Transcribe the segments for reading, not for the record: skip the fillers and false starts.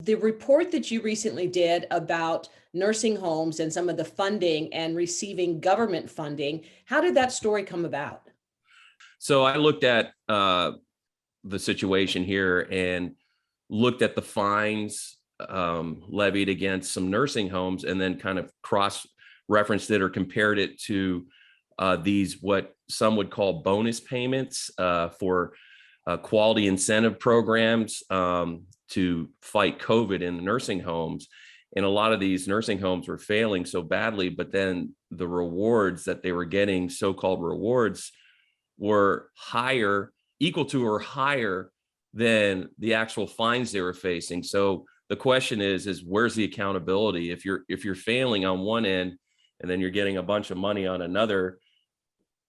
The report that you recently did about nursing homes and some of the funding and receiving government funding, how did that story come about? So I looked at the situation here and looked at the fines levied against some nursing homes, and then kind of cross-referenced it or compared it to these, what some would call bonus payments for quality incentive programs to fight COVID in the nursing homes. And a lot of these nursing homes were failing so badly, but then the rewards that they were getting, so-called rewards, were higher, equal to or higher than the actual fines they were facing. So the question is where's the accountability? If you're failing on one end and then you're getting a bunch of money on another,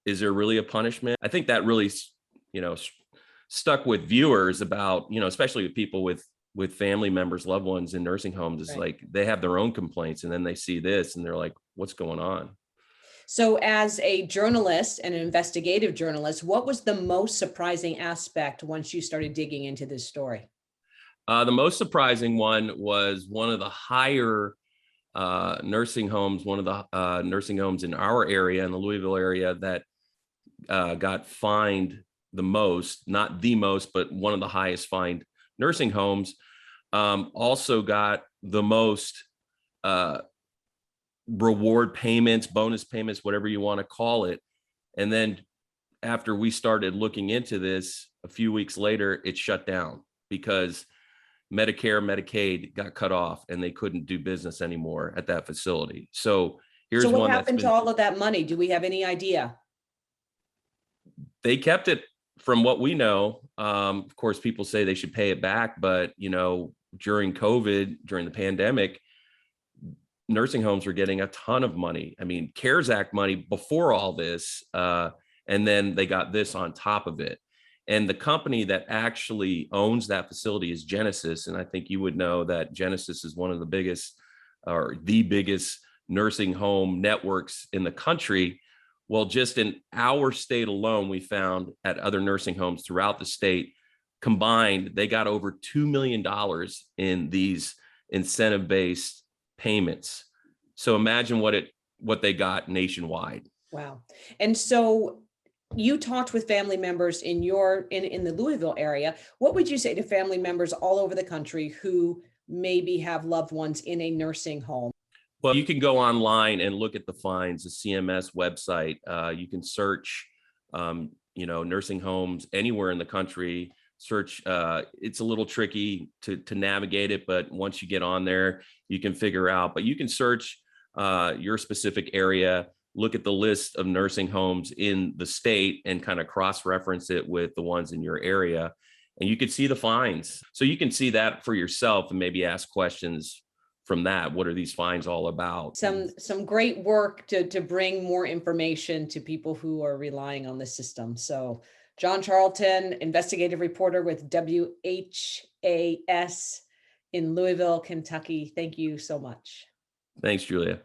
is there really a punishment? I think that really, stuck with viewers about, especially with people with family members, loved ones in nursing homes, is Right. like they have their own complaints, and then they see this and they're like, what's going on? So as a journalist and an investigative journalist, what was the most surprising aspect once you started digging into this story? The most surprising one was one of the higher nursing homes, one of the nursing homes in our area, in the Louisville area, that got fined the most, not the most, but one of the highest fined nursing homes, also got the most reward payments, bonus payments, whatever you want to call it. And then after we started looking into this, a few weeks later, it shut down because Medicare, Medicaid got cut off and they couldn't do business anymore at that facility. So here's So what one that's happened to been, all of that money? Do we have any idea? they kept it from what we know. Of course, people say they should pay it back, but during COVID, during the pandemic, nursing homes were getting a ton of money. I mean, CARES Act money before all this, and then they got this on top of it. And the company that actually owns that facility is Genesis. And I think you would know that Genesis is one of the biggest, or the biggest, nursing home networks in the country. Well, just in our state alone, we found at other nursing homes throughout the state, combined, they got over $2 million in these incentive-based payments. So imagine what they got nationwide. Wow. And so you talked with family members in the Louisville area. What would you say to family members all over the country who maybe have loved ones in a nursing home? Well, you can go online and look at the fines, the CMS website. You can search, nursing homes anywhere in the country. Search. It's a little tricky to navigate it, but once you get on there, you can figure out. But you can search your specific area, look at the list of nursing homes in the state, and kind of cross-reference it with the ones in your area, and you can see the fines. So you can see that for yourself and maybe ask questions from that. What are these fines all about? Some great work to bring more information to people who are relying on the system. So John Charlton, investigative reporter with WHAS in Louisville, Kentucky. Thank you so much. Thanks, Julia.